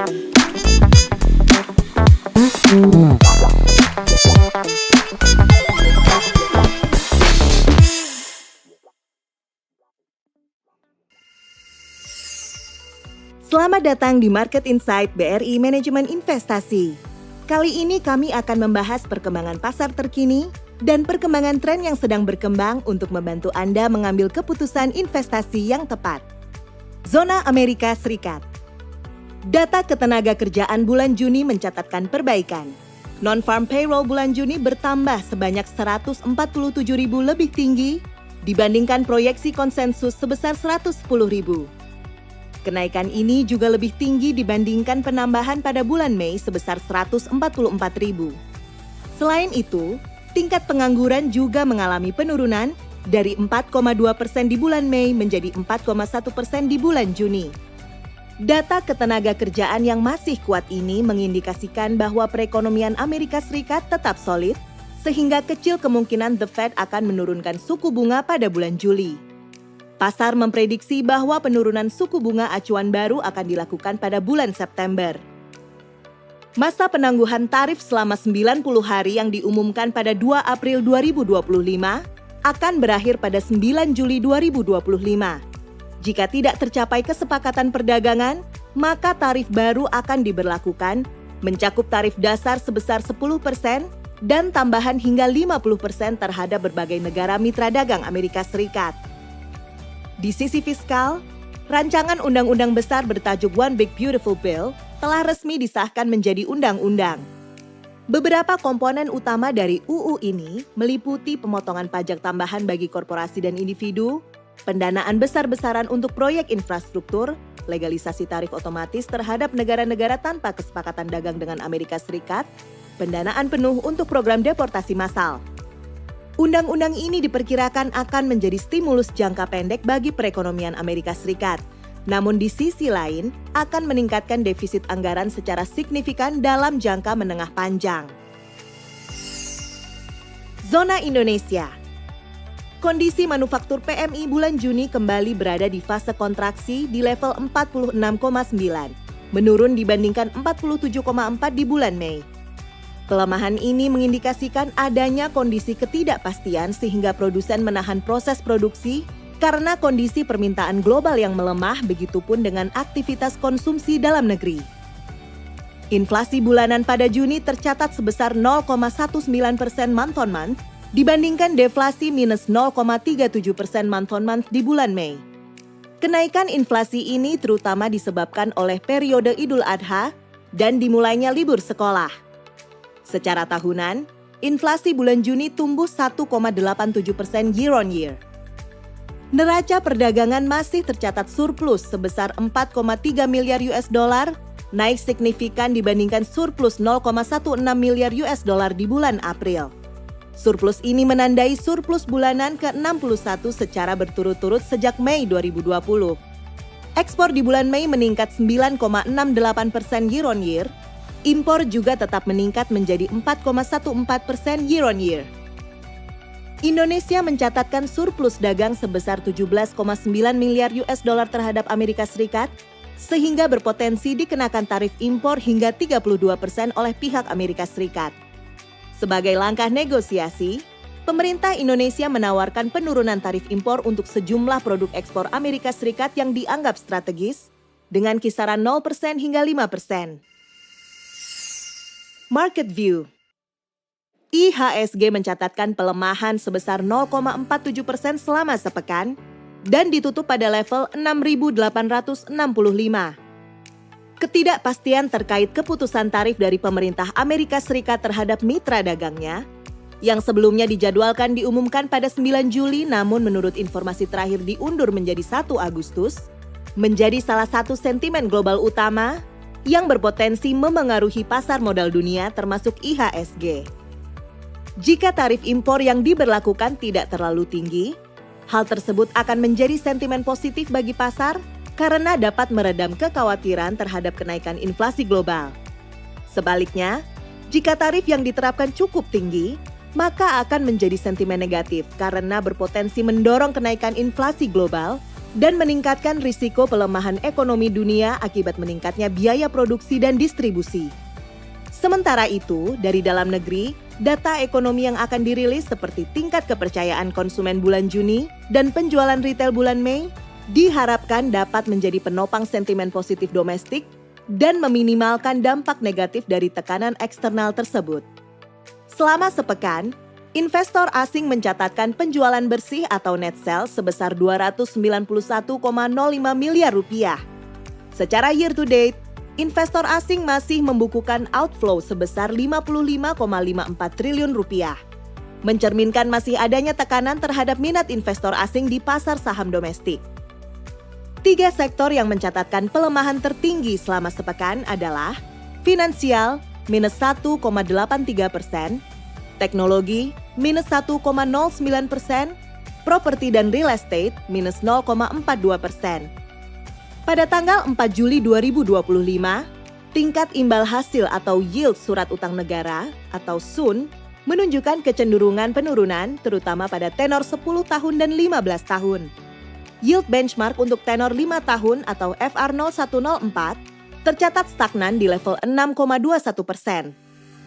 Selamat datang di Market Insight BRI Manajemen Investasi. Kali ini kami akan membahas perkembangan pasar terkini dan perkembangan tren yang sedang berkembang untuk membantu Anda mengambil keputusan investasi yang tepat. Zona Amerika Serikat. Data Ketenagakerjaan bulan Juni mencatatkan perbaikan. Non-farm payroll bulan Juni bertambah sebanyak 147.000 lebih tinggi dibandingkan proyeksi konsensus sebesar 110.000. Kenaikan ini juga lebih tinggi dibandingkan penambahan pada bulan Mei sebesar 144.000. Selain itu, tingkat pengangguran juga mengalami penurunan dari 4,2% di bulan Mei menjadi 4,1% di bulan Juni. Data ketenagakerjaan yang masih kuat ini mengindikasikan bahwa perekonomian Amerika Serikat tetap solid, sehingga kecil kemungkinan The Fed akan menurunkan suku bunga pada bulan Juli. Pasar memprediksi bahwa penurunan suku bunga acuan baru akan dilakukan pada bulan September. Masa penangguhan tarif selama 90 hari yang diumumkan pada 2 April 2025 akan berakhir pada 9 Juli 2025. Jika tidak tercapai kesepakatan perdagangan, maka tarif baru akan diberlakukan, mencakup tarif dasar sebesar 10% dan tambahan hingga 50% terhadap berbagai negara mitra dagang Amerika Serikat. Di sisi fiskal, rancangan undang-undang besar bertajuk One Big Beautiful Bill telah resmi disahkan menjadi undang-undang. Beberapa komponen utama dari UU ini meliputi pemotongan pajak tambahan bagi korporasi dan individu, pendanaan besar-besaran untuk proyek infrastruktur, legalisasi tarif otomatis terhadap negara-negara tanpa kesepakatan dagang dengan Amerika Serikat, pendanaan penuh untuk program deportasi massal. Undang-undang ini diperkirakan akan menjadi stimulus jangka pendek bagi perekonomian Amerika Serikat. Namun di sisi lain, akan meningkatkan defisit anggaran secara signifikan dalam jangka menengah panjang. Zona Indonesia. Kondisi manufaktur PMI bulan Juni kembali berada di fase kontraksi di level 46,9, menurun dibandingkan 47,4 di bulan Mei. Pelemahan ini mengindikasikan adanya kondisi ketidakpastian sehingga produsen menahan proses produksi karena kondisi permintaan global yang melemah, begitupun dengan aktivitas konsumsi dalam negeri. Inflasi bulanan pada Juni tercatat sebesar 0,19% month on month dibandingkan deflasi minus 0,37% month on month di bulan Mei. Kenaikan inflasi ini terutama disebabkan oleh periode Idul Adha dan dimulainya libur sekolah. Secara tahunan, inflasi bulan Juni tumbuh 1,87% year on year. Neraca perdagangan masih tercatat surplus sebesar 4,3 miliar US dollar, naik signifikan dibandingkan surplus 0,16 miliar US dollar di bulan April. Surplus ini menandai surplus bulanan ke-61 secara berturut-turut sejak Mei 2020. Ekspor di bulan Mei meningkat 9,68% year on year. Impor juga tetap meningkat menjadi 4,14% year on year. Indonesia mencatatkan surplus dagang sebesar 17,9 miliar US dollar terhadap Amerika Serikat, sehingga berpotensi dikenakan tarif impor hingga 32% oleh pihak Amerika Serikat. Sebagai langkah negosiasi, pemerintah Indonesia menawarkan penurunan tarif impor untuk sejumlah produk ekspor Amerika Serikat yang dianggap strategis, dengan kisaran 0% hingga 5%. Market View. IHSG mencatatkan pelemahan sebesar 0,47% selama sepekan dan ditutup pada level 6.865. Ketidakpastian terkait keputusan tarif dari pemerintah Amerika Serikat terhadap mitra dagangnya, yang sebelumnya dijadwalkan diumumkan pada 9 Juli namun menurut informasi terakhir diundur menjadi 1 Agustus, menjadi salah satu sentimen global utama yang berpotensi memengaruhi pasar modal dunia termasuk IHSG. Jika tarif impor yang diberlakukan tidak terlalu tinggi, hal tersebut akan menjadi sentimen positif bagi pasar karena dapat meredam kekhawatiran terhadap kenaikan inflasi global. Sebaliknya, jika tarif yang diterapkan cukup tinggi, maka akan menjadi sentimen negatif karena berpotensi mendorong kenaikan inflasi global dan meningkatkan risiko pelemahan ekonomi dunia akibat meningkatnya biaya produksi dan distribusi. Sementara itu, dari dalam negeri, data ekonomi yang akan dirilis seperti tingkat kepercayaan konsumen bulan Juni dan penjualan retail bulan Mei diharapkan dapat menjadi penopang sentimen positif domestik dan meminimalkan dampak negatif dari tekanan eksternal tersebut. Selama sepekan, investor asing mencatatkan penjualan bersih atau net sales sebesar 291,05 miliar rupiah. Secara year to date, investor asing masih membukukan outflow sebesar 55,54 triliun rupiah, mencerminkan masih adanya tekanan terhadap minat investor asing di pasar saham domestik. 3 sektor yang mencatatkan pelemahan tertinggi selama sepekan adalah finansial minus 1,83%, teknologi minus 1,09%, properti dan real estate minus 0,42%. Pada tanggal 4 Juli 2025, tingkat imbal hasil atau yield surat utang negara atau SUN menunjukkan kecenderungan penurunan terutama pada tenor 10 tahun dan 15 tahun. Yield benchmark untuk tenor 5 tahun atau FR0104 tercatat stagnan di level 6,21%.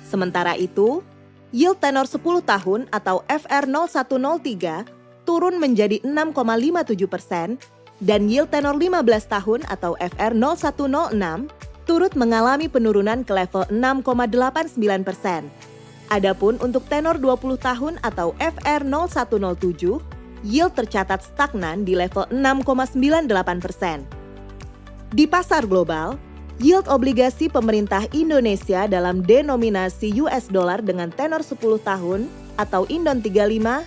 Sementara itu, yield tenor 10 tahun atau FR0103 turun menjadi 6,57%, dan yield tenor 15 tahun atau FR0106 turut mengalami penurunan ke level 6,89%. Adapun untuk tenor 20 tahun atau FR0107, yield tercatat stagnan di level 6,98%. Di pasar global, yield obligasi pemerintah Indonesia dalam denominasi US dollar dengan tenor 10 tahun atau Indon 35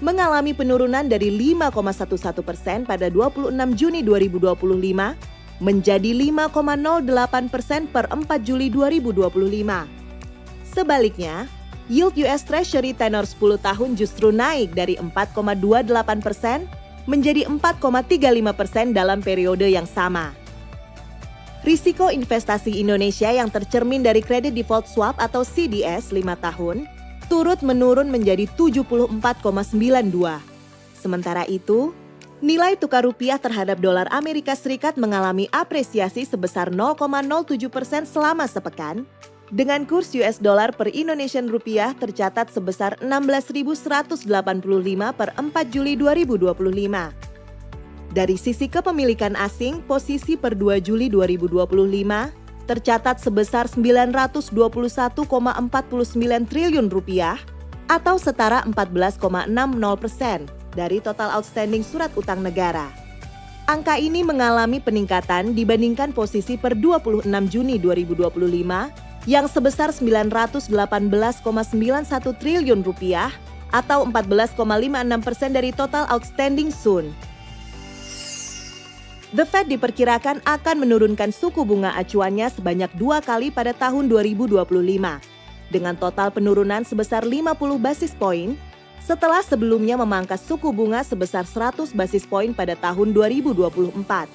mengalami penurunan dari 5,11% pada 26 Juni 2025 menjadi 5,08% per 4 Juli 2025. Sebaliknya, yield US Treasury tenor 10 tahun justru naik dari 4,28% menjadi 4,35% dalam periode yang sama. Risiko investasi Indonesia yang tercermin dari Credit Default Swap atau CDS 5 tahun turut menurun menjadi 74,92. Sementara itu, nilai tukar rupiah terhadap dolar Amerika Serikat mengalami apresiasi sebesar 0,07% selama sepekan, dengan kurs US dollar per Indonesian rupiah tercatat sebesar 16.185 per 4 Juli 2025. Dari sisi kepemilikan asing, posisi per 2 Juli 2025 tercatat sebesar 921,49 triliun rupiah atau setara 14,60% dari total outstanding surat utang negara. Angka ini mengalami peningkatan dibandingkan posisi per 26 Juni 2025 yang sebesar 918,91 triliun rupiah atau 14,56% dari total outstanding SUN. The Fed diperkirakan akan menurunkan suku bunga acuannya sebanyak 2 kali pada tahun 2025, dengan total penurunan sebesar 50 basis poin, setelah sebelumnya memangkas suku bunga sebesar 100 basis poin pada tahun 2024.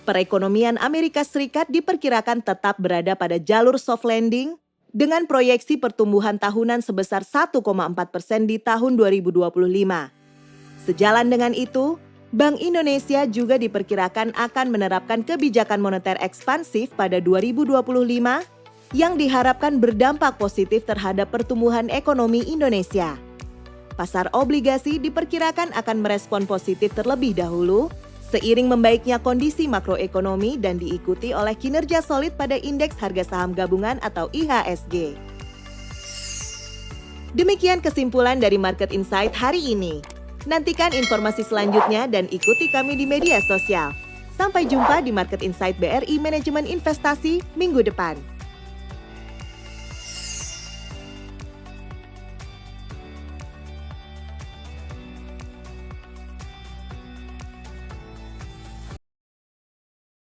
Perekonomian Amerika Serikat diperkirakan tetap berada pada jalur soft landing, dengan proyeksi pertumbuhan tahunan sebesar 1,4% di tahun 2025. Sejalan dengan itu, Bank Indonesia juga diperkirakan akan menerapkan kebijakan moneter ekspansif pada 2025 yang diharapkan berdampak positif terhadap pertumbuhan ekonomi Indonesia. Pasar obligasi diperkirakan akan merespon positif terlebih dahulu, seiring membaiknya kondisi makroekonomi dan diikuti oleh kinerja solid pada Indeks Harga Saham Gabungan atau IHSG. Demikian kesimpulan dari Market Insight hari ini. Nantikan informasi selanjutnya dan ikuti kami di media sosial. Sampai jumpa di Market Insight BRI Manajemen Investasi minggu depan.